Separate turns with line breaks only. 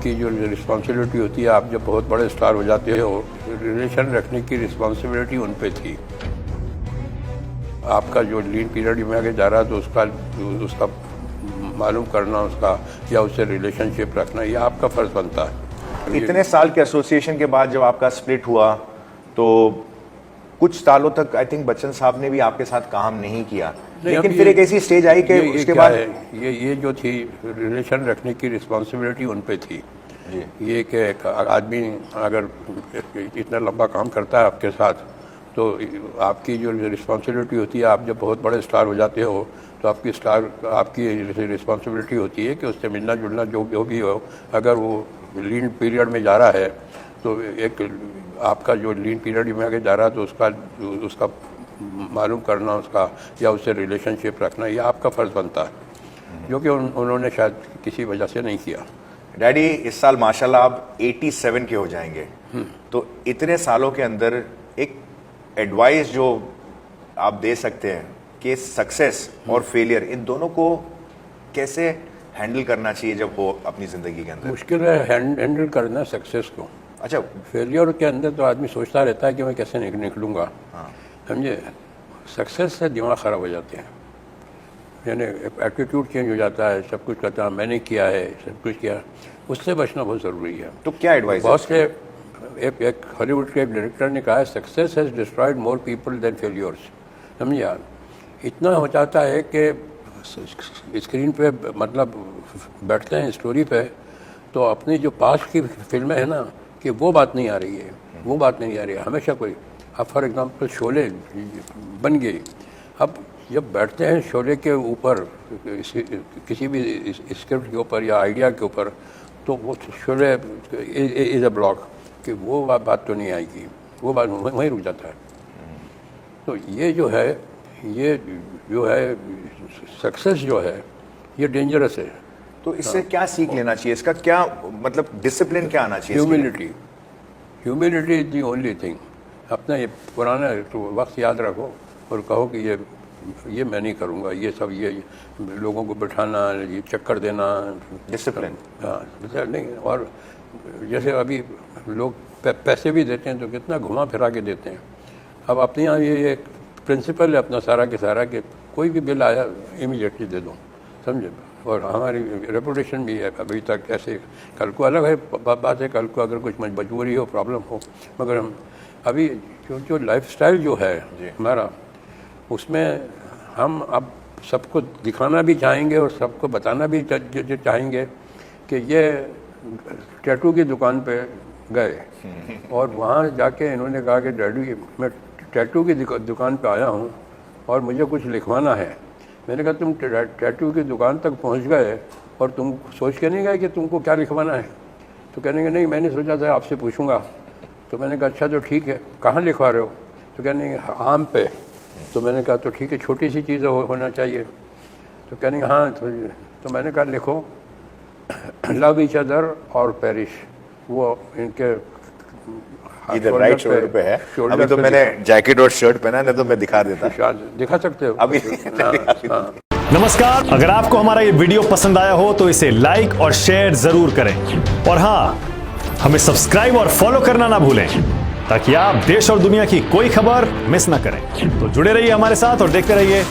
کی جو رسپانسبلٹی ہوتی ہے، آپ جب بہت بڑے اسٹار ہو جاتے ہو، ریلیشن رکھنے کی رسپانسبلٹی ان پہ تھی. آپ کا جو لین پیریڈ میں آگے جا رہا تو اس کا معلوم کرنا، اس کا یا اس سے ریلیشن شپ رکھنا، یہ آپ کا فرض بنتا ہے.
اتنے سال کے ایسوسیشن کے بعد جب آپ کا اسپلٹ ہوا تو کچھ سالوں تک آئی تھنک بچن صاحب نے بھی آپ کے ساتھ کام نہیں کیا، لیکن پھر ایک ایسی اسٹیج آئی کہ اس کے بعد
یہ جو تھی ریلیشن رکھنے کی رسپانسبلٹی ان پہ تھی.
جی
یہ کہ ایک آدمی اگر اتنا لمبا کام کرتا ہے آپ کے ساتھ تو آپ کی جو رسپانسبلٹی ہوتی ہے، آپ جب بہت بڑے اسٹار ہو جاتے ہو تو آپ کی رسپانسبلٹی ہوتی ہے کہ اس سے ملنا جلنا جو بھی ہو، اگر وہ لین پیریڈ میں جا رہا ہے تو ایک آپ کا جو لین پیریڈ میں آگے جا رہا تو اس کا معلوم کرنا، اس کا یا اس سے ریلیشن شپ رکھنا، یہ آپ کا فرض بنتا ہے، جو کہ انہوں نے شاید کسی وجہ سے نہیں کیا.
ڈیڈی اس سال ماشاءاللہ آپ 87 کے ہو جائیں گے، تو اتنے سالوں کے اندر ایک ایڈوائس جو آپ دے سکتے ہیں کہ سکسیس اور فیلئر ان دونوں کو کیسے ہینڈل کرنا چاہیے جب ہو اپنی زندگی کے اندر؟
مشکل ہے ہینڈل کرنا سکسیس کو.
اچھا،
فیلئر کے اندر تو آدمی سوچتا رہتا ہے کہ میں کیسے نکلوں گا، سمجھے. سکسیس سے دماغ خراب ہو جاتے ہیں، یعنی ایٹیٹیوڈ چینج ہو جاتا ہے، سب کچھ کہتا ہے میں نے کیا ہے، سب کچھ کیا، اس سے بچنا بہت ضروری ہے.
تو کیا ایڈوائس؟
بہت سے ایک ہالی ووڈ کے ایک ڈائریکٹر نے کہا ہے success has destroyed more people than failures. سمجھے یار، اتنا ہو جاتا ہے کہ اسکرین پہ مطلب بیٹھتے ہیں اسٹوری پہ تو اپنی جو پاسٹ کی فلمیں ہیں نا کہ وہ بات نہیں آ رہی ہے، ہمیشہ کوئی. اب فار ایگزامپل شعلے بن گئی، اب جب بیٹھتے ہیں شعلے کے اوپر کسی بھی اسکرپٹ کے اوپر یا آئیڈیا کے اوپر تو وہ شعلے از اے بلاک کہ وہ بات تو نہیں آئے گی، وہ بات وہیں رک جاتا ہے. تو یہ جو ہے سکسیس جو ہے یہ ڈینجرس ہے.
تو اس سے کیا سیکھ لینا چاہیے؟ اس کا کیا مطلب ڈسپلن کیا آنا چاہیے؟
Humility is the only thing. اپنا یہ پرانا وقت یاد رکھو اور کہو کہ یہ میں نہیں کروں گا، یہ سب یہ لوگوں کو بٹھانا، یہ چکر دینا،
ڈسپلن.
ہاں نہیں. اور جیسے ابھی لوگ پیسے بھی دیتے ہیں تو کتنا گھما پھرا کے دیتے ہیں. اب اپنے یہاں یہ ایک پرنسپل ہے اپنا سارا کے سارا کہ کوئی بھی بل آیا امیڈیٹلی دے دو، سمجھے. اور ہماری ریپوٹیشن بھی ہے ابھی تک ایسے. کل کو الگ ہے بات ہے، کل کو اگر کچھ مجبوری ہو، پرابلم ہو، مگر ہم ابھی جو لائف اسٹائل جو ہے ہمارا، اس میں ہم اب سب کو دکھانا بھی چاہیں گے اور سب کو بتانا بھی چاہیں گے کہ یہ ٹیٹو کی دکان پہ گئے اور وہاں جا کے انہوں نے کہا کہ ڈیڈی میں ٹیٹو کی دکان پہ آیا ہوں اور مجھے کچھ لکھوانا ہے. میں نے کہا تم ٹیٹو کی دکان تک پہنچ گئے اور تم سوچ کے نہیں گئے کہ تم کو کیا لکھوانا ہے؟ تو کہنے کہ نہیں میں نے سوچا تھا آپ سے پوچھوں گا. تو میں نے کہا اچھا تو ٹھیک ہے، کہاں لکھوا رہے ہو؟ تو کہنے کہ آم پہ. تو میں نے کہا تو ٹھیک ہے، چھوٹی سی چیز ہونا چاہیے. تو کہنے کہ ہاں. تو میں نے کہا لکھو لو ایچ ادر اور پیرش. وہ ان کے
ادھر رائٹ شولڈر پہ ہے. ابھی تو میں نے جیکٹ اور شرٹ پہنا ہے، تو میں دکھا دیتا.
دکھا سکتے ہو
ابھی.
نمسکار، اگر آپ کو ہمارا یہ ویڈیو پسند آیا ہو تو اسے لائک اور شیئر ضرور کریں، اور ہاں ہمیں سبسکرائب اور فالو کرنا نہ بھولیں تاکہ آپ دیش اور دنیا کی کوئی خبر مس نہ کریں. تو جڑے رہیے ہمارے ساتھ اور دیکھتے رہیے